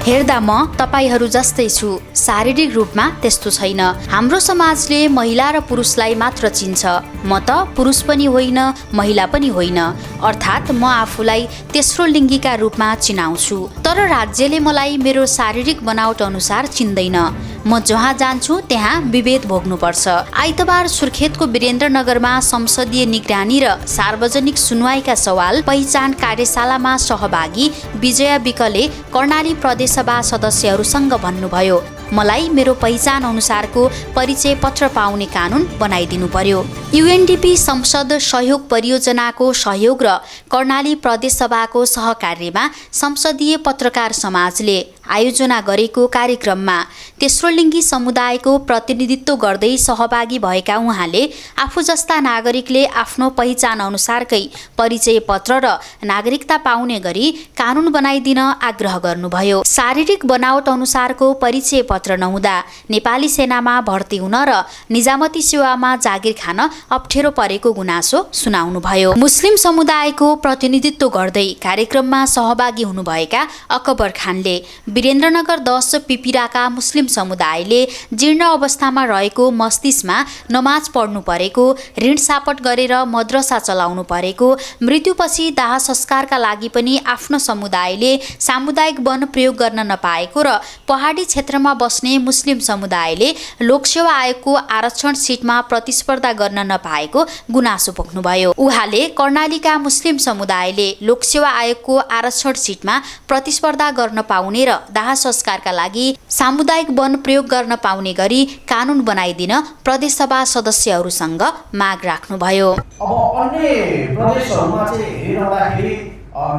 हेर्दा म तपाईहरू जस्तै छु, शारीरिक रूपमा त्यस्तो छैन। हाम्रो समाजले महिला र पुरुषलाई मात्र चिन्छ। म त पुरुष पनि होइन, महिला पनि होइन, अर्थात् म आफूलाई तेस्रो लिङ्गीका रूपमा चिनाउँछु। तर राज्यले मलाई मेरो शारीरिक बनावट अनुसार चिन्दैन। म जहाँ जान्छु त्यहाँ विभेद भोग्नुपर्छ। आइतबार सुर्खेतको वीरेन्द्रनगरमा संसदीय निगरानी र सार्वजनिक सुनवाईका सवाल पहिचान कार्यशालामा सहभागी विजया विकले कर्णाली प्रदेशसभा सदस्यहरूसँग भन्नुभयो, मलाई मेरो पहिचान अनुसारको परिचय पत्र पाउने कानुन बनाइदिनु पर्यो। युएनडीपी संसद सहयोग परियोजनाको सहयोग र कर्णाली प्रदेशसभाको सहकार्यमा संसदीय पत्रकार समाजले आयोजना गरेको कार्यक्रममा तेस्रो लिङ्गी समुदायको प्रतिनिधित्व गर्दै सहभागी भएका उहाँले आफू जस्ता नागरिकले आफ्नो पहिचान अनुसारकै परिचय पत्र र नागरिकता पाउने गरी कानुन बनाइदिन आग्रह गर्नुभयो। शारीरिक बनावट अनुसारको परिचय पत्र नहुँदा नेपाली सेनामा भर्ती हुन र निजामती सेवामा जागिर खान अप्ठ्यारो परेको गुनासो सुनाउनुभयो। मुस्लिम समुदायको प्रतिनिधित्व गर्दै कार्यक्रममा सहभागी हुनुभएका अकबर खानले वीरेन्द्रनगर 10 पिपिराका मुस्लिम समुदायले जीर्ण अवस्थामा रहेको मस्जिदमा नमाज पढ्नु परेको, ऋण सापट गरेर मद्रसा चलाउनु परेको, मृत्युपछि दाह संस्कारका लागि पनि आफ्नो समुदायले सामुदायिक वन प्रयोग गर्न नपाएको र पहाडी क्षेत्रमा बस्ने मुस्लिम समुदायले लोकसेवा आयोगको आरक्षण सिटमा प्रतिस्पर्धा गर्न नपाएको गुनासो पोख्नुभयो। उहाँले कर्णालीका मुस्लिम समुदायले लोकसेवा आयोगको आरक्षण सिटमा प्रतिस्पर्धा गर्न पाउने र दाह संस्कारका लागि सामुदायिक वन प्रयोग गर्न पाउने गरी कानुन बनाइदिन प्रदेशसभा सदस्यहरूसँग माग राख्नुभयो। अब अन्य प्रदेशहरूमा चाहिँ हेर्दाखेरि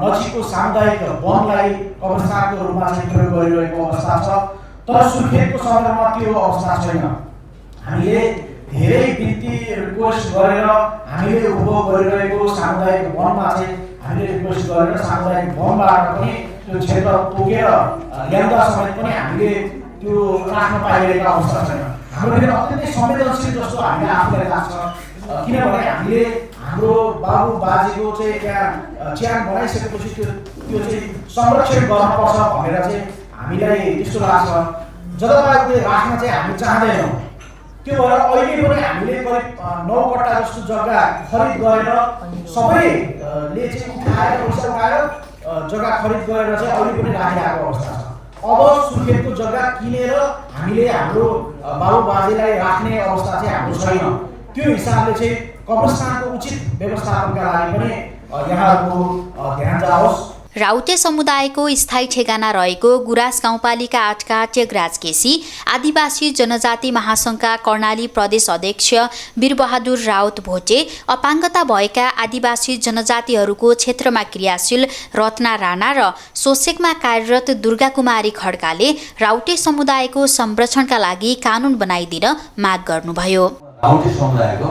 नजिकको सामुदायिक वनलाई कब्रस्तानको रूपमा चाहिँ प्रयोग गरिरहेको अवस्था छ, तर सुर्खेतको सदरमा त्यो अवस्था छैन। हामीले धेरै बिन्ती रिक्वेस्ट गरेर हामीले उपभोग गरिरहेको सामुदायिक वनमा चाहिँ हामीले रिक्वेस्ट गरेर सामुदायिक वनबाट पनि त्यो क्षेत्र तोकेर ल्याउँदा समेत पनि हामीले त्यो राख्न पाइरहेको अवस्था छैन। हाम्रो फेरि अत्यन्तै संवेदनशील जस्तो हामीले आफूलाई लाग्छ, किनभने हामीले हाम्रो बाबु बाजेको चाहिँ त्यहाँ च्यान बनाइसकेपछि त्यो चाहिँ संरक्षण गर्नुपर्छ भनेर चाहिँ हामीलाई त्यस्तो लाग्छ। जताभावी राख्न चाहिँ हामी चाहँदैनौँ। त्यो भएर अहिले पनि हामीले करिब 9 कट्टा जस्तो जग्गा खरिद गरेर सबैले चाहिँ उठाएर पैसा उठाएर जग्गा खरिद गरेर चाहिँ अहिले पनि राखिरहेको अवस्था छ। अब सुर्खेतको जग्गा किनेर हामीले हाम्रो बाबु बाजेलाई राख्ने अवस्था चाहिँ हाम्रो छैन। त्यो हिसाबले चाहिँ कब्रस्तानको उचित व्यवस्थापनका लागि पनि यहाँहरूको ध्यान जाओस्। राउटे समुदायको स्थायी ठेगाना रहेको गुराँस गाउँपालिका 8का टेकराज केसी, आदिवासी जनजाति महासङ्घका कर्णाली प्रदेश अध्यक्ष वीरबहादुर राउत भोटे, अपाङ्गता भएका आदिवासी जनजातिहरूको क्षेत्रमा क्रियाशील रत्ना राणा र सोसेकमा कार्यरत दुर्गा कुमारी खड्काले राउटे समुदायको संरक्षणका लागि कानुन बनाइदिन माग गर्नुभयो। राउटे समुदायको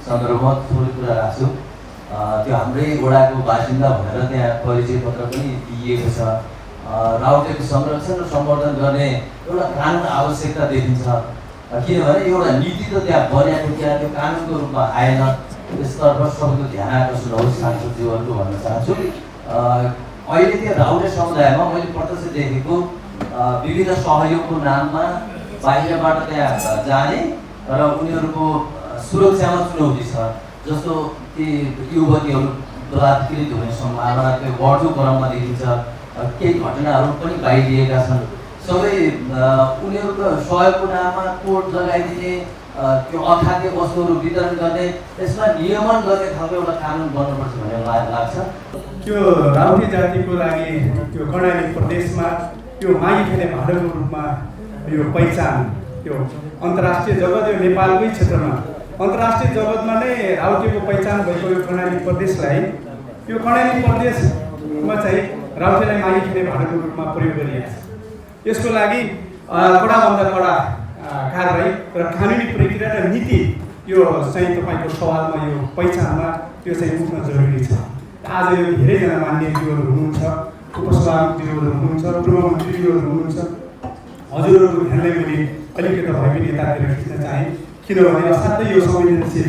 सन्दर्भमा थोरै कुरा राख्छु। त्यो हाम्रै वडाको बासिन्दा भनेर त्यहाँ परिचय पत्र पनि दिइएको छ। राउटेको संरक्षण र सम्वर्धन गर्ने एउटा कानुन आवश्यकता देखिन्छ, किनभने एउटा नीति त त्यहाँ बनिएको त्यहाँ त्यो कानुनको रूपमा आएन। त्यसतर्फ सबैको ध्यान आकर्षण होस् सांसदज्यूहरूको भन्न चाहन्छु। अहिले त्यो राउटे समुदायमा मैले प्रत्यक्ष देखेको विभिन्न सहयोगको नाममा बाहिरबाट त्यहाँ जाने र उनीहरूको सुरक्षामा चुनौती छ। जस्तो ती युवतीहरू बलात्कृत हुने सम्भावना बढ्दो क्रममा देखिन्छ। केही घटनाहरू पनि बाहिरिएका छन्। सबै उनीहरूको सहयोगको नाममा कोर्ट लगाइदिने, त्यो अखाद्य वस्तुहरू वितरण गर्ने, यसमा नियमन गर्ने खालको एउटा कानुन बन्नुपर्छ भन्ने लाग्छ। त्यो राउटे जातिको लागि त्यो कर्णाली प्रदेशमा त्यो मागी खेल्ने भाँडोको रूपमा यो पहिचान, त्यो अन्तर्राष्ट्रिय जगत, यो नेपालकै क्षेत्रमा अन्तर्राष्ट्रिय जगतमा नै राउटेको पहिचान भएको यो कर्णाली प्रदेशलाई, यो कर्णाली प्रदेशमा चाहिँ राउटेलाई मागी खेल्ने भाँडोको रूपमा प्रयोग गरिएको छ। यसको लागि कडाभन्दा कडा कारबाही र कानुनी प्रक्रिया र नीति यो चाहिँ तपाईँको सवालमा यो पहिचानमा त्यो चाहिँ उठ्न जरुरी छ। आज यो धेरैजना मान्यज्यूहरू हुनुहुन्छ, उपसभापतिहरू हुनुहुन्छ, पूर्वमन्त्रीहरू हुनुहुन्छ, हजुरहरूको ध्यानलाई मैले अलिकति भए पनि यतातिर खिच्न चाहेँ, किनभने असाध्यै यो संवेदनशील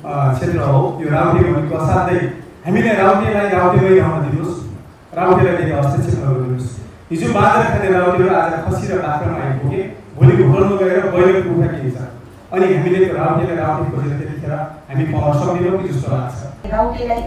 क्षेत्र हो। यो राउटे भनेको असाध्यै, हामीले राउटेलाई राउटेमै रहन दिनुहोस्, राउटेलाई धेरै हस्तक्षेप नगरिदिनुहोस्। हिजो बाँदर खाने राउटेहरू आज खसी र बाख्रामा आइपुगे, भोलिको भोरमा गएर बैलको कुखुरा किन्छ। अनि हामीले त्यो राउटे खोजेर त्यतिखेर हामी पाउन सक्दैनौँ कि जस्तो लाग्छ। राउटे नै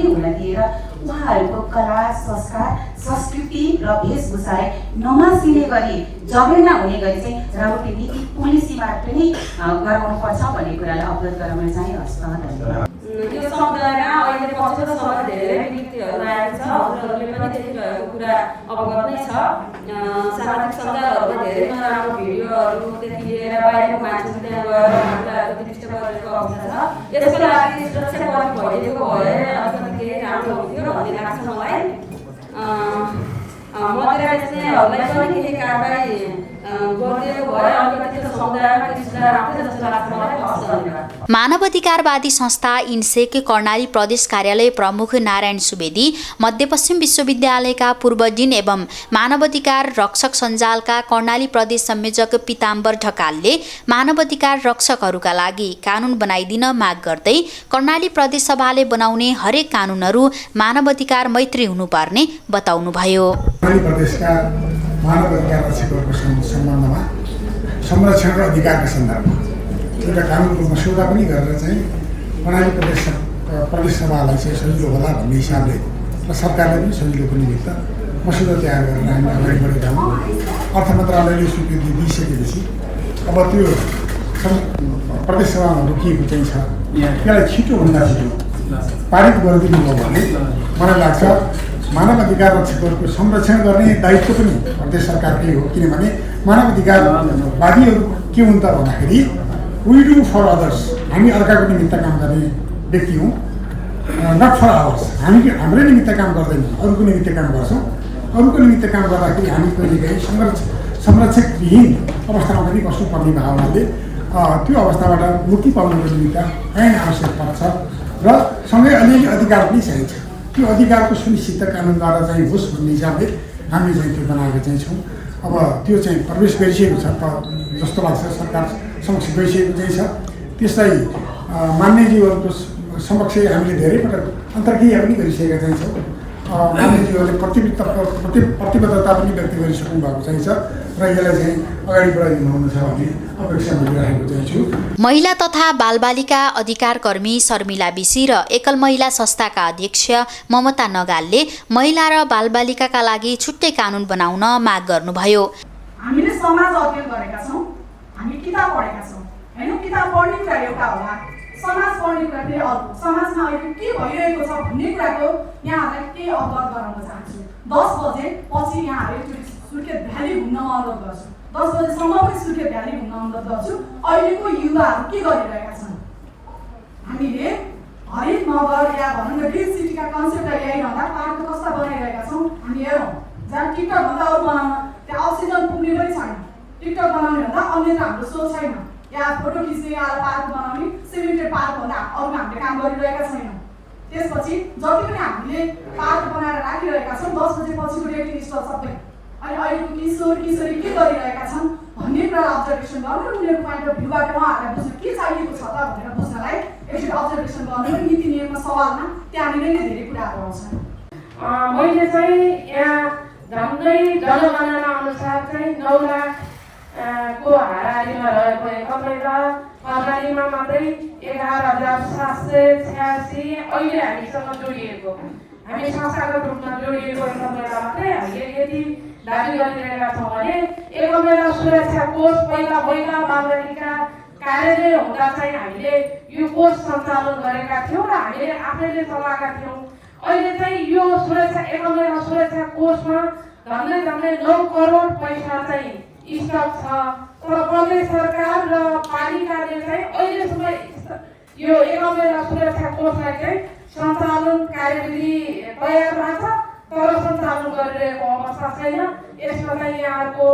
हुन दिएर उहाँहरूको कला, संस्कार, संस्कृति र वेशभूषालाई नमासिने गरी जगेर्ना हुने गरी चाहिँ राउटे नीति पोलिसीबाट पनि गराउनुपर्छ भन्ने कुरालाई अवगत गराउन चाहिँ हस्त। धन्यवाद। यो समुदायमा अहिले पछिल्लो समय धेरै विकृतिहरू आएको छ। हजुरहरूले पनि देखिरहेको कुरा अवगत नै छ। सामाजिक सञ्जालहरूमा धेरै नराम्रो भिडियोहरूदेखि लिएर बाहिरको मान्छेहरू त्यहाँ गएर महिलाहरू दृष्ट गरेको अवस्था छ। यसको लागि सुरक्षाकर्मी भइदिएको भए अलिकति केही राम्रो हुन्थ्यो भन्ने लाग्छ मलाई। मदिरा बेच्नेहरूलाई पनि केही कारबाही गरिदिएको भए अलिकति त्यो समुदायमा केही सुधार आउँथ्यो जस्तो लाग्छ मलाई। धन्यवाद। मानवाधिकारवादी संस्था इन्सेक कर्णाली प्रदेश कार्यालय प्रमुख नारायण सुवेदी, मध्यपश्चिम विश्वविद्यालयका पूर्व डिन एवं मानवाधिकार रक्षक सञ्जालका कर्णाली प्रदेश संयोजक पीताम्बर ढकालले मानवाधिकार रक्षकहरूका लागि कानुन बनाइदिन माग गर्दै कर्णाली प्रदेश सभाले बनाउने हरेक कानुनहरू मानवाधिकार मैत्री हुनुपर्ने बताउनुभयो। प्रदेशका मानवाधिकार रक्षकहरूको सम्बन्धमा संरक्षण र अधिकारका सन्दर्भमा एउटा कानुनको मस्यौदा पनि गरेर चाहिँ कर्णाली प्रदेश सभालाई चाहिँ सजिलो होला भन्ने हिसाबले र सरकारले पनि सजिलोको निमित्त मस्यौदा तयार गरेर हामी अगाडि बढेका हौँ। अर्थ मन्त्रालयले स्वीकृति दिइसकेपछि अब त्यो प्रदेश सभामा रोकिएको चाहिँ छ, त्यसलाई छिटोभन्दा छिटो पारित गरिदिनु भयो भने मलाई लाग्छ मानवाधिकार रक्षकहरूको संरक्षण गर्ने दायित्व पनि प्रदेश सरकारकै हो। किनभने मानवाधिकारवादीहरू के हुन् त भन्दाखेरि वी डु फर अदर्स, हामी अर्काको निमित्त काम गर्ने व्यक्ति हौँ, नट फर आवर्स। हामी हाम्रै निमित्त काम गर्दैनौँ, अरूको निमित्त काम गर्छौँ। अरूको निमित्त काम गर्दाखेरि हामी कहिलेकाहीँ संरक्षकविहीन अवस्थामा पनि बस्नुपर्ने भावनाले त्यो अवस्थाबाट मुक्ति पाउनको निमित्त ऐन आवश्यक पर्छ र सँगै अलिअलि अधिकार पनि चाहिन्छ। त्यो अधिकारको सुनिश्चित कानुनद्वारा चाहिँ होस् भन्ने हिसाबले हामीले चाहिँ त्यो बनाएको चाहिँ छौँ। अब त्यो चाहिँ प्रवेश गरिसकेको छ जस्तो लाग्छ, सरकार समक्ष गइसकेको चाहिँ छ। त्यसलाई मान्यज्यूहरूको समक्ष हामीले धेरै पटक अन्तर्क्रिया पनि गरिसकेका चाहिँ छौँ। मान्यज्यूहरूले प्रतिबद्धता पनि व्यक्त गरिसक्नु भएको चाहिँ छ र यसलाई चाहिँ अगाडि बढाइदिनु हुनेछ भन्ने अपेक्षा गरिरहेको चाहिँ छु। महिला तथा बालबालिका अधिकार कर्मी शर्मिला बिसी र एकल महिला संस्थाका अध्यक्ष ममता नगालले महिला र बालबालिकाका लागि छुट्टै कानुन बनाउन माग गर्नुभयो। हामीले समाज अध्ययन गरेका छौँ, हामी किताब पढेका छौँ हैन। किताब पढ्ने कुरा एउटा होला, समाज पढ्ने कुरा फेरि अर्को। समाजमा अहिले के भइरहेको छ भन्ने कुराको यहाँहरूलाई केही अवगत गराउन चाहन्छु। 10 बजे पछि यहाँहरू सुर्खेत भ्याली घुम्न अनुरोध गर्छु। 10 बजेसम्म पनि सुर्खेत भ्याली घुम्न अनुरोध गर्छु। अहिलेको युवाहरू के गरिरहेका छन्? हामीले हरित नगर या भनौँ न ग्रिन सिटीका कन्सेप्टलाई ल्याइरहँदा पार्क कस्ता बनाइरहेका छौँ हामी हेरौँ। जहाँ टिकटक भन्दा अरू बनाउन त्यहाँ अक्सिजन पुग्ने पनि छैन। टिकटक बनाउने भन्दा अन्य हाम्रो सोच छैन। या फोटो खिच्ने या पार्क बनाउने सिमेन्टेड पार्क भन्दा अरू हामीले काम गरिरहेका छैनौँ। त्यसपछि जति पनि हामीले पार्क बनाएर राखिरहेका छौँ 10 बजेपछिको रेटिङ स्टल सबै। अनि अहिलेको किशोर किशोरी के गरिरहेका छन् भन्ने कुरा अब्जर्भेसन गर्नु, उनीहरूको पोइन्ट अफ भ्यूबाट उहाँहरूलाई बुझ्नु के चाहिएको छ त भनेर बुझ्नलाई एकचोटि अब्जर्भेसन गर्नु र नीति नियममा सवालमा त्यहाँनिर नै धेरै कुराहरू आउँछन्। मैले चाहिँ यहाँ झन्डै जनगणना अनुसार चाहिँ 9 लाख को हाराहारीमा रहेको एकमै र कर्णालीमा मात्रै 11,786 अहिले हामीसँग जोडिएको, हामी संस्थागत रूपमा जोडिएको एकमैला मात्रै हामीले यदि दाबी गरिरहेका छौँ भने एकमैला सुरक्षा कोष पहिला महिला बालबालिका कार्यालय हुँदा चाहिँ हामीले यो कोष सञ्चालन गरेका थियौँ र हामीले आफैले चलाएका थियौँ। अहिले चाहिँ यो एकमैला सुरक्षा कोषमा झन्डै 9 करोड पैसा चाहिँ स्टक छ। तर प्रदेश सरकार र पालिकाले चाहिँ अहिलेसम्म यो एकमैला सुरक्षा कोषलाई चाहिँ सञ्चालन कार्यविधि तयार भएको छ तर सञ्चालन गरिरहेको अवस्था छैन। यसमा चाहिँ यहाँहरूको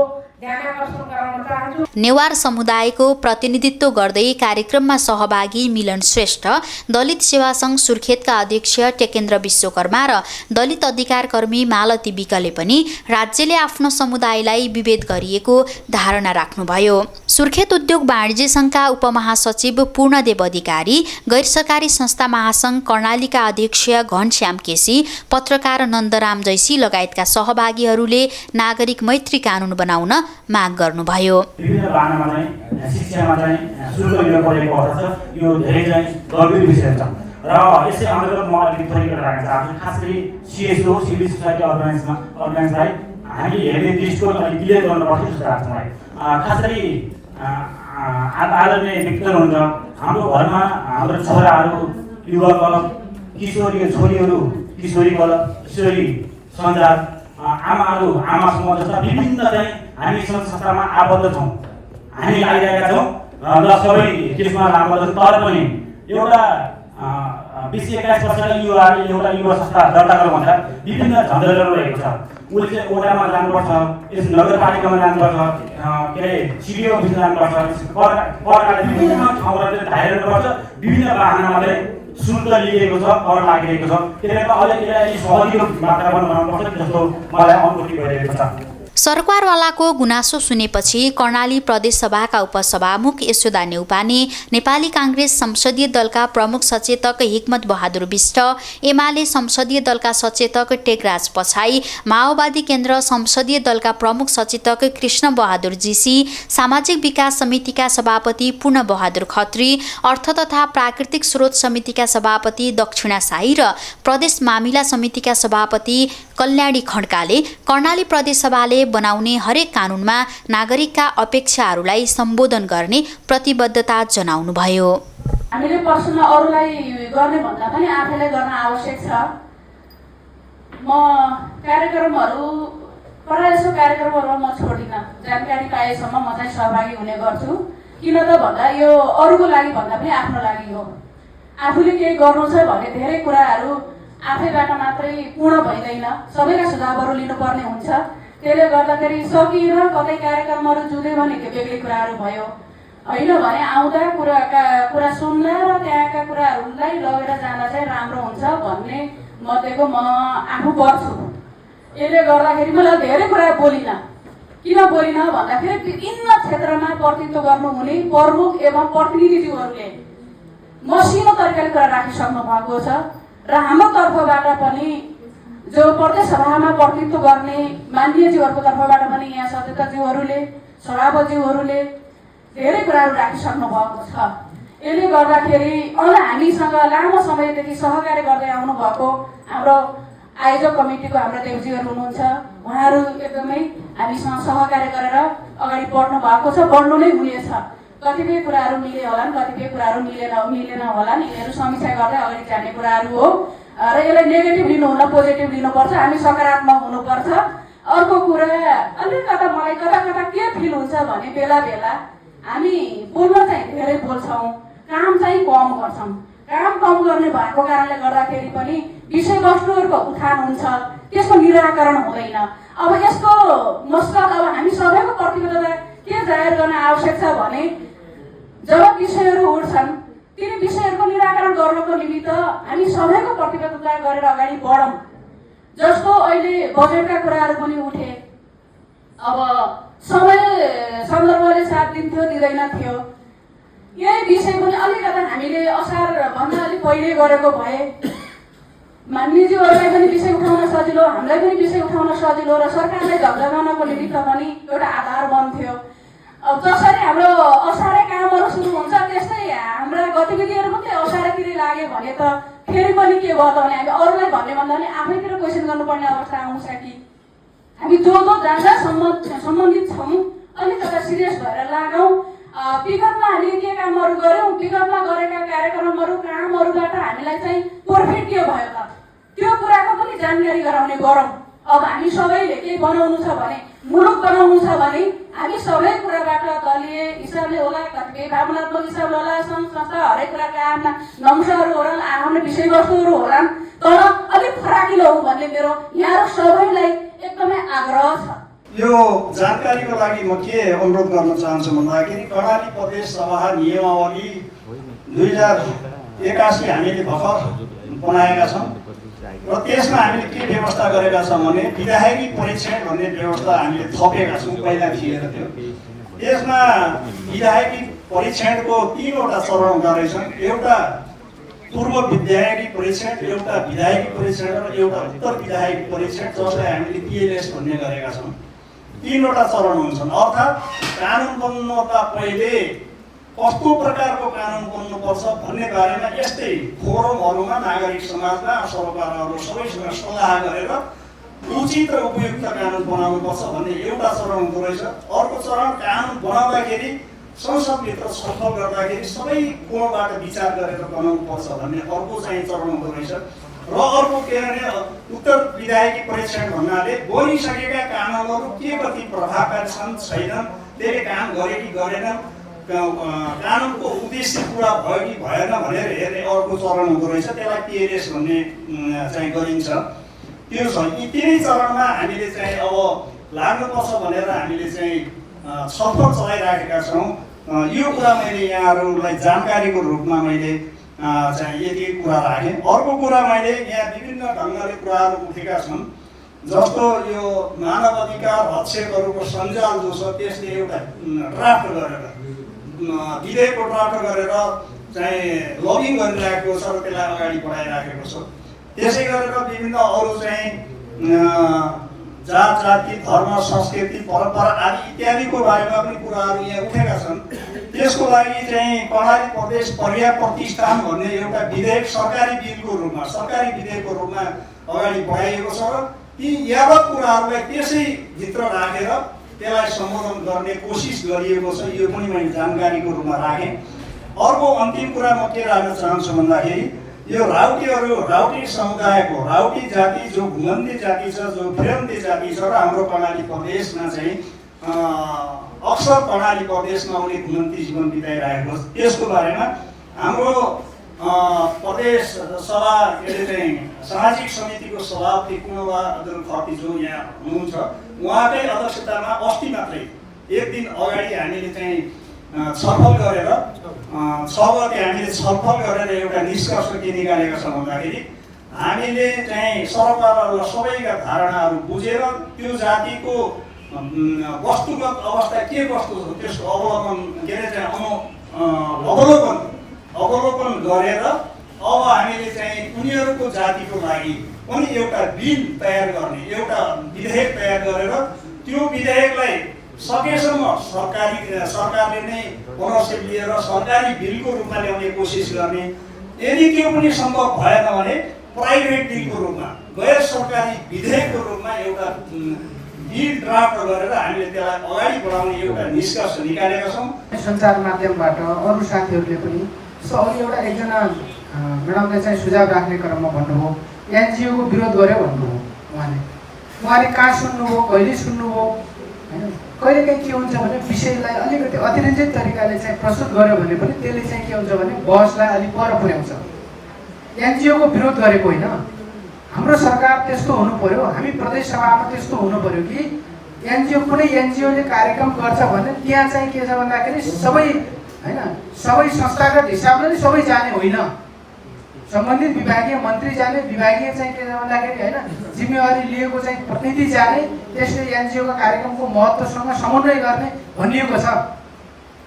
ध्यान आकर्षण गराउन चाहन्छु। नेवार समुदायको प्रतिनिधित्व गर्दै कार्यक्रममा सहभागी मिलन श्रेष्ठ, दलित सेवा सङ्घ सुर्खेतका अध्यक्ष टेकेन्द्र विश्वकर्मा र दलित अधिकार कर्मी मालती विकले पनि राज्यले आफ्नो समुदायलाई विभेद गरिएको धारणा राख्नुभयो। सुर्खेत उद्योग वाणिज्य सङ्घका उपमहासचिव पूर्णदेव अधिकारी, गैर सरकारी संस्था महासङ्घ कर्णालीका अध्यक्ष घनश्याम केसी, पत्रकार नन्दराम जैसी लगायत लगायतका सहभागीहरूले नागरिक मैत्री कानुन बनाउन माग गर्नुभयो। विभिन्न बाहनामा चाहिँ शिक्षामा चाहिँ शुल्क लिनु परेको अवस्था छ। यो धेरै चाहिँ गम्भीर विषय छ र यसै अन्तर्गत म अलिकति थोरै राख्न चाहन्छु। खास गरी CSO सिभिल सोसाइटी अर्गनाइजलाई हामी हेर्ने दृष्टिकोण अलिक क्लियर गर्नुपर्छ जस्तो लाग्छ मलाई। खास गरी आदरणीय व्यक्तिहरू हुन्छ हाम्रो घरमा हाम्रो छोराहरू युवा क्लब किशोरी छोरीहरू किशोरी क्लब किशोरी सञ्जाल आमाहरू आमासँग जस्ता विभिन्न चाहिँ हामी सङ्घ संस्थामा आबद्ध छौँ, हामी आइरहेका छौँ र सबै त्यसमा आबद्ध छौँ। तर पनि एउटा 20-21 वर्षका युवाहरूले एउटा युवा संस्था दर्ता गर्नु भन्दा विभिन्न झन्झटहरू रहेको छ। उसले चाहिँ ओडामा जानुपर्छ, यस नगरपालिकामा जानुपर्छ, के अरे CDO अफिसमा जानुपर्छ, करकाले विभिन्न ठाउँबाट चाहिँ धाएर गर्नुपर्छ। विभिन्न बाहनामा चाहिँ शुल्क लिएको छ, कर लागिरहेको छ। त्यसले गर्दा अहिले सजिलो वातावरण बनाउनुपर्छ जस्तो मलाई अनुभूति भइरहेको छ। सरकारवालाको गुनासो सुनेपछि कर्णाली प्रदेश सभाका उपसभामुख यशोदा नेउपाने, नेपाली कांग्रेस संसदीय दलका प्रमुख सचेतक हिक्मत बहादुर बिष्ट, एमाले संसदीय दलका सचेतक टेकराज पछाई, माओवादी केन्द्र संसदीय दलका प्रमुख सचेतक कृष्ण बहादुर जीसी, सामाजिक विकास समितिका सभापति पूर्ण बहादुर खत्री, अर्थ तथा प्राकृतिक स्रोत समितिका सभापति दक्षिणा साई र प्रदेश मामिला समितिका सभापति कल्याणी खड्काले कर्णाली प्रदेश सभाले बनाउने हरेक कानुनमा नागरिकका अपेक्षाहरूलाई सम्बोधन गर्ने प्रतिबद्धता जनाउनुभयो। हामीले प्रश्न अरूलाई गर्ने भन्दा पनि आफैलाई गर्न आवश्यक छ। म कार्यक्रमहरू प्रायःजसो कार्यक्रमहरूमा म छोड्दिनँ, जानकारी पाएसम्म म चाहिँ सहभागी हुने गर्छु। किन त भन्दा यो अरूको लागि भन्दा पनि आफ्नो लागि हो। आफूले केही गर्नु छ भने धेरै कुराहरू आफैबाट मात्रै पूर्ण भइँदैन, सबैका सुझावहरू लिनुपर्ने हुन्छ। त्यसले गर्दाखेरि सकिएर कतै कार्यक्रमहरू जुट्यो भने त्यो बेग्लै कुराहरू भयो, होइन भने आउँदा कुरा सुन्दा र त्यहाँका कुराहरूलाई लगेर जाँदा चाहिँ राम्रो हुन्छ भन्ने मध्येको म आफू पर्छु। यसले गर्दाखेरि मलाई धेरै कुरा बोलिनँ। किन बोलिनँ भन्दाखेरि विभिन्न क्षेत्रमा प्रतिनिधित्व गर्नुहुने प्रमुख एवं प्रतिनिधिज्यूहरूले मसिनो तरिकाले कुरा राखिसक्नु भएको छ र हाम्रो तर्फबाट पनि जो प्रदेश सभामा प्रतिनिधित्व गर्ने मान्यज्यूहरूको तर्फबाट पनि यहाँ सचेतकज्यूहरूले सभापतिज्यूहरूले धेरै कुराहरू राखिसक्नु भएको छ। यसले गर्दाखेरि हामीसँग लामो समयदेखि सहकार्य गर्दै आउनुभएको हाम्रो आयोजक कमिटीको हाम्रो देवजीहरू हुनुहुन्छ, उहाँहरू एकदमै हामीसँग सहकार्य गरेर अगाडि बढ्नु भएको छ, बढ्नु नै हुनेछ। कतिपय कुराहरू मिले होलान्, कतिपय कुराहरू मिलेन होलान्, यिनीहरू समीक्षा गर्दै अगाडि जाने कुराहरू हो र यसलाई नेगेटिभ लिनुहुन्न, पोजिटिभ लिनुपर्छ, हामी सकारात्मक हुनुपर्छ। अर्को कुरा अलिकता मलाई कता के फिल हुन्छ भने बेला बेला हामी बोल्न चाहिँ धेरै बोल्छौँ, काम चाहिँ कम गर्छौँ। काम कम गर्ने भएको कारणले गर्दाखेरि पनि विषयवस्तुहरूको उठान हुन्छ, त्यसको निराकरण हुँदैन। अब यसको मसलत अब हामी सबैको प्रतिबद्धता के जाहेर गर्न आवश्यक छ भने जब विषयहरू उठ्छन् तिनी विषयहरूको निराकरण गर्नको निमित्त हामी सबैको प्रतिबद्धता गरेर अगाडि बढौँ। जस्तो अहिले बजेटका कुराहरू पनि उठे, अब समय सन्दर्भले साथ दिन्थ्यो दिँदैन थियो, यही विषय पनि अलिकता हामीले असारभन्दा अलिक पहिले गरेको भए मान्यज्यूहरूलाई पनि विषय उठाउन सजिलो, हामीलाई पनि विषय उठाउन सजिलो र सरकारलाई झल्झगाउनको निमित्त पनि एउटा आधार बन्थ्यो। अब जसरी हाम्रो असारे कामहरू सुरु हुन्छ त्यस्तै हाम्रा गतिविधिहरू पनि असारेतिरै लाग्यो भने त फेरि पनि के भयो त भने हामी अरूलाई भन्ने भन्दा पनि आफैतिर क्वेसन गर्नुपर्ने अवस्था आउँछ कि हामी जो जहाँ सम्बन्धित छौँ अलिकता सिरियस भएर लागौँ। विगतमा हामीले के कामहरू गऱ्यौँ, विगतमा गरेका कार्यक्रमहरू कामहरूबाट हामीलाई चाहिँ प्रफिट के भयो त त्यो कुराको पनि जानकारी गराउने गरौँ। अब हामी सबैले केही बनाउनु छ भने, मुलुक बनाउनु छ भने हामी सबै कुराबाट दलीय हिसाबले होला, कतिपय भावनात्मक हिसाबले होला, सङ्घ संस्था हरेक कुराका आफ्ना नम्सहरू होलान्, आफ्नो विषयवस्तुहरू होलान्, तर अलिक फराकिलो हो भन्ने मेरो यहाँ सबैलाई एकदमै आग्रह छ। यो जानकारीको लागि म के अनुरोध गर्न चाहन्छु भन्दाखेरि कर्णाली प्रदेश सभा नियमावली 2081 हामीले भर्खर बनाएका छौँ र त्यसमा हामीले के व्यवस्था गरेका छौँ भने विधायकी परीक्षण भन्ने व्यवस्था हामीले थपेका छौँ, पहिला थिएन त्यो। यसमा विधायकी परीक्षणको 3वटा चरण हुँदो रहेछन्। एउटा पूर्व विधायकी परीक्षण, एउटा विधायकी परीक्षण र एउटा उत्तर विधायकी परीक्षण, जसलाई हामीले PLS भन्ने गरेका छौँ। 3वटा चरण हुन्छन्। अर्थात् कानुन बन्नका पहिले कस्तो प्रकारको कानुन बन्नुपर्छ भन्ने बारेमा यस्तै फोरमहरूमा नागरिक समाजमा सरोकारहरू सबैसँग सल्लाह गरेर उचित र उपयुक्त कानुन बनाउनुपर्छ भन्ने एउटा चरण हुँदो रहेछ। अर्को चरण कानुन बनाउँदाखेरि संसदभित्र छलफल गर्दाखेरि सबै कोणबाट विचार गरेर बनाउनुपर्छ भन्ने अर्को चाहिँ चरण हुँदो रहेछ। र अर्को के भने उत्तर विधायकी परीक्षण भन्नाले बनिसकेका कानुनहरू के कति प्रभावकारी छन् छैनन्, त्यसले काम गरे कि गरेनन्, कानुनको उद्देश्य पुरा भयो कि भएन भनेर हेर्ने अर्को चरण हुँदो रहेछ। त्यसलाई PLS भन्ने चाहिँ गरिन्छ। त्यो छ। यी 3 चरणमा हामीले चाहिँ अब लाग्नुपर्छ भनेर हामीले चाहिँ छलफल चलाइराखेका छौँ। यो कुरा मैले यहाँहरूलाई जानकारीको रूपमा मैले चाहिँ यति कुरा राखेँ। अर्को कुरा मैले यहाँ विभिन्न ढङ्गले कुराहरू उठेका छन्, जस्तो यो मानव अधिकार रक्षकहरूको सञ्जाल जो छ त्यसले एउटा ड्राफ्ट गरेर विधेयकको ड्राफ्ट गरेर चाहिँ लबिङ गरिरहेको छ र त्यसलाई अगाडि बढाइराखेको छ। त्यसै गरेर विभिन्न अरू चाहिँ जात जाति धर्म संस्कृति परम्परा आदि इत्यादिको बारेमा पनि कुराहरू यहाँ उठेका छन्। त्यसको लागि चाहिँ कर्णाली प्रदेश पर्या प्रतिष्ठान भन्ने एउटा विधेयक सरकारी विधेयकको रूपमा अगाडि बढाइएको छ र ती यावत कुराहरूलाई त्यसै भित्र राखेर त्यसलाई सम्बोधन गर्ने कोसिस गरिएको छ। यो पनि मैले जानकारीको रूपमा राखेँ। अर्को अन्तिम कुरा म के राख्न चाहन्छु भन्दाखेरि यो राउटी समुदायको राउटी जाति जो घुमन्ती जाति छ, जो फिरन्ती जाति छ र हाम्रो कर्णाली प्रदेशमा चाहिँ अक्सर कर्णाली प्रदेशमा उनी घुमन्ती जीवन बिताइरहेको छ। त्यसको बारेमा हाम्रो प्रदेश सभा के अरे चाहिँ सामाजिक समितिको सभापति कुमारबहादुर खत्री जो यहाँ हुनुहुन्छ, उहाँकै अध्यक्षतामा अस्ति मात्रै एक दिन अगाडि हामीले चाहिँ छलफल गरेर 6 गते हामीले छलफल गरेर एउटा निष्कर्ष के निकालेका छौँ भन्दाखेरि हामीले चाहिँ सरकारहरूलाई सबैका धारणाहरू बुझेर त्यो जातिको वस्तुगत अवस्था के कस्तो छ त्यसको अवलोकन गरेर अब हामीले चाहिँ उनीहरूको जातिको लागि पनि एउटा बिल तयार गर्ने, एउटा विधेयक तयार गरेर त्यो विधेयकलाई सकेसम्म सरकारले नै ओनरसिप लिएर सरकारी बिलको रूपमा ल्याउने कोसिस गर्ने। यदि त्यो पनि सम्भव भएन भने प्राइभेट बिलको रूपमा, गैर सरकारी विधेयकको रूपमा एउटा बिल ड्राफ्ट गरेर हामीले त्यसलाई अगाडि बढाउने एउटा निष्कर्ष निकालेका छौँ। सञ्चार माध्यमबाट अरू साथीहरूले पनि एउटा एकजना म्याडमले चाहिँ सुझाव राख्ने क्रममा भन्नुभयो एनजिओको विरोध गर्यो भन्नुभयो। उहाँले कहाँ सुन्नुभयो, कहिले सुन्नुभयो होइन। कहिलेकाहीँ के हुन्छ भने विषयलाई अलिकति अतिरञ्जित तरिकाले चाहिँ प्रस्तुत गर्यो भने पनि त्यसले चाहिँ के हुन्छ भने बहसलाई अलिक पर पुर्याउँछ। एनजिओको विरोध गरेको होइन, हाम्रो सरकार त्यस्तो हुनु पर्यो, हामी प्रदेश सभामा त्यस्तो हुनु पर्यो कि कुनै एनजिओले कार्यक्रम गर्छ भने त्यहाँ चाहिँ के छ भन्दाखेरि सबै होइन, सबै संस्थागत हिसाबले नै सबै जाने होइन, सम्बन्धित विभागीय मन्त्री जाने, विभागीय चाहिँ के छ भन्दाखेरि होइन जिम्मेवारी लिएको चाहिँ प्रतिनिधि जाने, त्यसले एनजिओका कार्यक्रमको महत्त्वसँग समन्वय गर्ने भनिएको छ।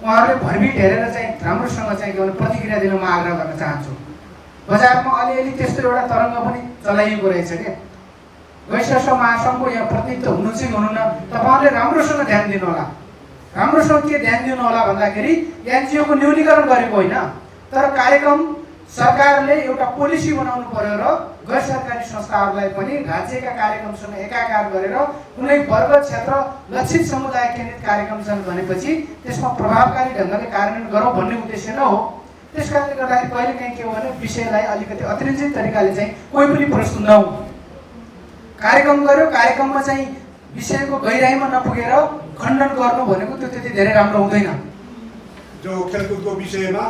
उहाँहरूले भरभिट हेरेर चाहिँ राम्रोसँग चाहिँ के भने प्रतिक्रिया दिन म आग्रह गर्न चाहन्छु। बजारमा अलिअलि त्यस्तो एउटा तरङ्ग पनि चलाइएको रहेछ क्या। वैश्व महासङ्घको यहाँ प्रतिनिधित्व हुनु चाहिँ हुनुहुन्न, तपाईँहरूले राम्रोसँग ध्यान दिनु होला। राम्रोसँग के ध्यान दिनु होला भन्दाखेरि एनजिओको न्यूनीकरण गरेको होइन, तर कार्यक्रम सरकारले एउटा पोलिसी बनाउनु पर्यो र गैर सरकारी संस्थाहरूलाई पनि राज्यका कार्यक्रमसँग एकाकार गरेर कुनै वर्ग क्षेत्र लक्षित समुदाय केन्द्रित कार्यक्रम छन् भनेपछि त्यसमा प्रभावकारी ढङ्गले कार्यान्वयन गरौँ भन्ने उद्देश्य न हो। त्यस कारणले गर्दाखेरि कहिलेकाहीँ के हो भने विषयलाई अलिकति अतिरञ्जित तरिकाले चाहिँ कोही पनि प्रस्तुत नहुँ। कार्यक्रम गर्यो, कार्यक्रममा चाहिँ विषयको गहिराइमा नपुगेर खण्डन गर्नु भनेको त्यो त्यति धेरै राम्रो हुँदैन। जो खेलकुदको विषयमा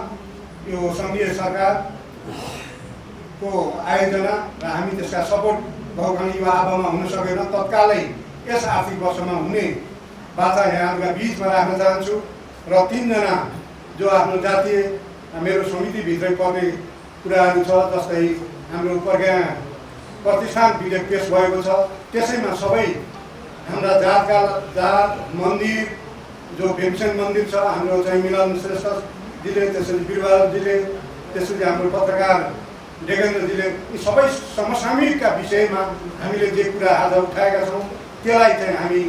यो सङ्घीय सरकारको आयोजना र हामी त्यसका सपोर्ट भएको युवा आवामा हुन सकेन, तत्कालै यस आर्थिक वर्षमा हुने बाचा यहाँहरूका बिचमा राख्न चाहन्छु। र 3 जना जो आफ्नो जातीय मेरो समितिभित्रै पर्ने कुराहरू छ, जस्तै हाम्रो प्रज्ञा प्रतिष्ठान विधेयक पेस भएको छ, त्यसैमा सबै हाम्रा जात मन्दिर जो भीमसेन मन्दिर छ हाम्रो चाहिँ मिलन श्रेष्ठजीले, त्यसरी बिरबहादुरजीले, त्यसरी हाम्रो पत्रकार डेकेन्द्रजीले यी सबै समसामयिकका विषयमा हामीले जे कुरा आज उठाएका छौँ त्यसलाई चाहिँ हामी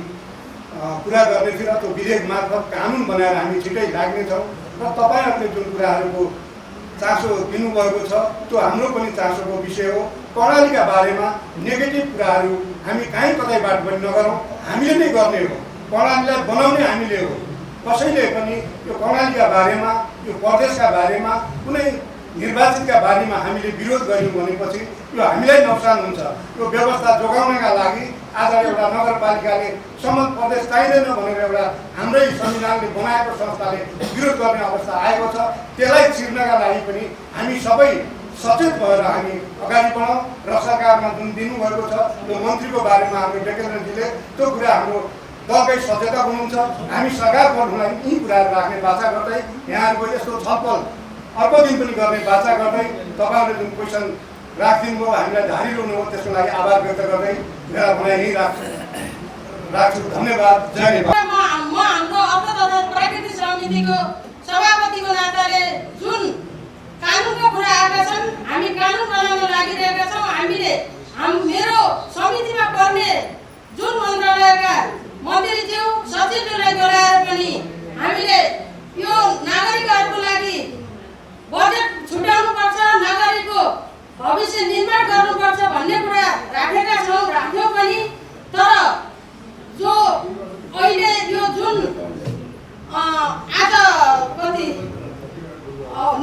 पुरा गर्नेछौँ र त्यो विधेयक मार्फत कानुन बनाएर हामी छिटै लाग्नेछौँ र तपाईँहरूले जुन कुराहरूको चासो दिनुभएको छ त्यो हाम्रो पनि चासोको विषय हो। कर्णालीका बारेमा नेगेटिभ कुराहरू हामी कहीँ कतैबाट पनि नगरौँ, हामीले नै गर्ने हो। कर्णालीलाई बनाउने हामीले हो। कसैले पनि यो कर्णालीका बारेमा, यो प्रदेशका बारेमा, कुनै निर्वाचितका बारेमा हामीले विरोध गऱ्यौँ भनेपछि यो हामीलाई नोक्सान हुन्छ। यो व्यवस्था जोगाउनका लागि आज एउटा नगरपालिकाले सम्बन्ध प्रदेश चाहिँदैन भनेर एउटा हाम्रै संविधानले बनाएको संस्थाले विरोध गर्ने अवस्था आएको छ। त्यसलाई चिर्नका लागि पनि हामी सबै सचेत भएर हामी अगाडि बढौँ र सरकारमा जुन दिनुभएको छ त्यो मन्त्रीको बारेमा हाम्रो डेकेन्द्रजीले त्यो कुरा हाम्रो दलकै सचेतक हुनुहुन्छ। हामी सरकार पढ्नुलाई यी कुराहरू राख्ने बाचा गर्दै यहाँहरूको यस्तो छलफल अर्को दिन पनि गर्ने बाचा गर्दै तपाईँहरूले जुन क्वेसन राखिदिनु भयो, हामीलाई धारिरहनु हो, त्यसको लागि आभार व्यक्त गर्दै मेरा भनाइ यहीँ राख्छु। धन्यवाद। जय नेपाल। म हाम्रो अवरोध तथा प्राकृतिक समितिको सभापतिको नाताले जुन कानुनको कुरा आएका छन्, हामी कानुन बनाउन लागिरहेका छौँ। हामीले मेरो समितिमा पर्ने जुन मन्त्रालयका मन्त्रीज्यू सचिवहरूलाई बोलाएर पनि हामीले यो नागरिकहरूको लागि बजेट छुट्याउनुपर्छ, नागरिकको भविष्य निर्माण गर्नुपर्छ भन्ने कुरा राखेका छौँ, राख्यौँ पनि। तर जो अहिले यो जुन आज कति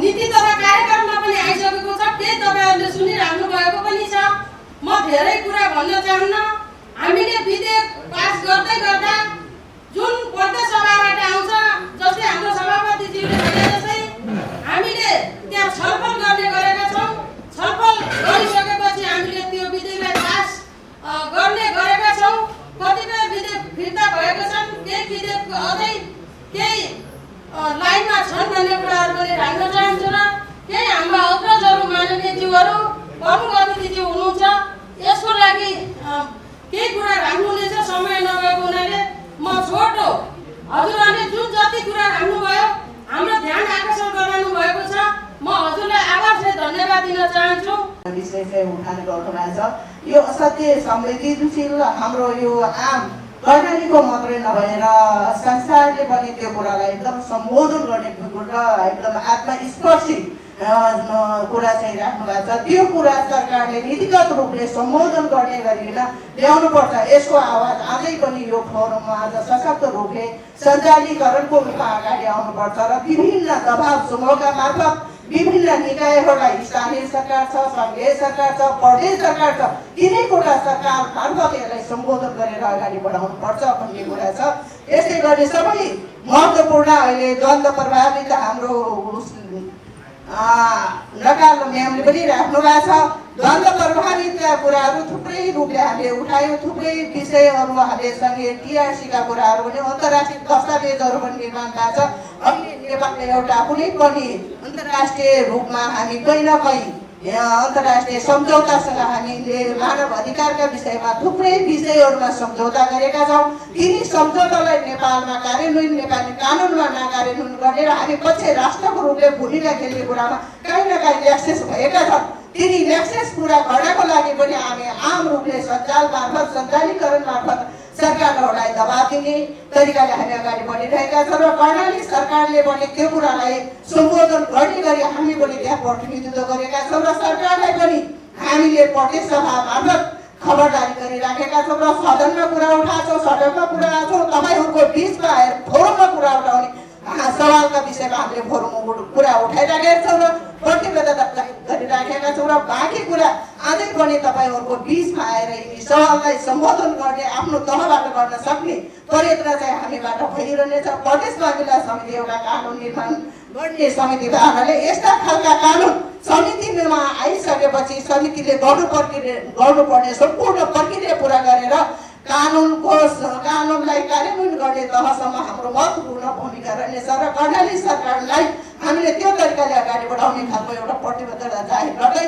नीति तथा कार्यक्रममा पनि आइसकेको छ, त्यही तपाईँहरूले सुनिराख्नु भएको पनि छ। म धेरै कुरा भन्न चाहन्न। हामीले विधेयक पास गर्दै गर्दा जुन प्रदेश सभाबाट आउँछ, जस्तै हाम्रो सभापतिज्यूले भने जस्तै हामीले त्यहाँ छलफल गर्ने गरेका छौँ। छलफल गरिसकेपछि हामीले त्यो विधेयकलाई पास गर्ने गरेका छौँ। कतिपय विधेयक फिर्ता भएका छन्, केही विधेयक अझै केही लाइनमा छन् भन्ने कुराहरू पनि राख्न चाहन्छु। र केही हाम्रा अग्रजहरू माननीयज्यूहरू प्रमुख अतिथिज्यू हुनुहुन्छ, यसको लागि केही कुरा राख्नुहुनेछ। समय नभएको हुनाले म छोटो हजुरहरूले जुन जति कुरा राख्नुभयो, हाम्रो ध्यान आकर्षण गराउनु भएको छ। म हजुरलाई आभार साथ धन्यवाद दिन चाहन्छु। विषय चाहिँ उठान गर्नुभएको छ। यो असाध्यै संवेदनशील हाम्रो यो आम कर्णालीको मात्रै नभएर संसारले पनि त्यो कुरालाई एकदम सम्बोधन गर्ने र एकदम आत्मस्पर्शी कुरा चाहिँ राख्नु भएको छ। त्यो कुरा सरकारले नीतिगत रूपले सम्बोधन गर्ने गरिकन ल्याउनुपर्छ। यसको आवाज आजै पनि यो फोरममा आज सशक्त रूपले सञ्चालीकरणको रूपमा अगाडि आउनुपर्छ र विभिन्न दबाव समूहका मार्फत विभिन्न निकायहरूलाई, स्थानीय सरकार छ, सङ्घीय सरकार छ, प्रदेश सरकार छ, तिनैवटा सरकार मार्फत यसलाई सम्बोधन गरेर अगाडि बढाउनु पर्छ भन्ने कुरा छ। यसै गरी सबै महत्त्वपूर्ण अहिले द्वन्द्व प्रभावित हाम्रो नकाल म्यामले पनि राख्नु भएको छ। द्वन्द्व प्रभावित कुराहरू थुप्रै रूपले हामीले उठायौँ। थुप्रै विषयहरू हामीले सँगै टिआरसीका कुराहरू पनि अन्तर्राष्ट्रिय दस्तावेजहरू पनि निर्माण भएको छ। अहिले नेपालले एउटा कुनै पनि अन्तर्राष्ट्रिय रूपमा हामी कहीँ न कहीँ अन्तर्राष्ट्रिय सम्झौतासँग हामीले मानव अधिकारका विषयमा थुप्रै विषयहरूमा सम्झौता गरेका छौँ। तिनी सम्झौतालाई नेपालमा कार्यान्वयन, नेपाली कानुनमा नकार्यान्वयन गर्ने र हामी पछि राष्ट्रको रूपले भूमिका खेल्ने कुरामा कहीँ न कहीँ ल्याक्सेस भएका छन्। तिनी ल्याक्सेस पुरा गर्नको लागि पनि हामी आम रूपले सञ्चाल मार्फत, सञ्चालीकरण मार्फत सरकारहरूलाई दबाब दिने तरिकाले हामी अगाडि बढिरहेका छौँ र कर्णाली सरकारले पनि त्यो कुरालाई सम्बोधन गर्ने गरी हामी पनि त्यहाँ प्रतिनिधित्व गरेका छौँ र सरकारलाई पनि हामीले प्रदेश सभा मार्फत खबरदारी गरिराखेका छौँ र सदनमा कुरा उठाएको छौँ, सडकमा कुरा आएको छौँ, तपाईँहरूको बिचमा आएर फोरममा कुरा उठाउने सवालका विषयमा हामीले फोरममा कुरा उठाइराखेका छौँ र प्रतिबद्धता गरिराखेका छौँ र बाँकी कुरा अझै पनि तपाईँहरूको बिचमा आएर यी सवाललाई सम्बोधन गर्ने, आफ्नो तहबाट गर्न सक्ने प्रयत्न चाहिँ हामीबाट भइरहनेछ। प्रदेश महिला समिति एउटा कानुन निर्माण गर्ने समिति भएकाले यस्ता खालका कानुन समितिमा आइसकेपछि समितिले गर्नुपर्ने सम्पूर्ण प्रक्रिया पुरा गरेर कानुनलाई कार्यान्वयन गर्ने तहसम्म हाम्रो महत्त्वपूर्ण भूमिका रहनेछ र कर्णाली सरकारलाई हामीले त्यो तरिकाले अगाडि बढाउने खालको एउटा प्रतिबद्धता जाहेर गर्दै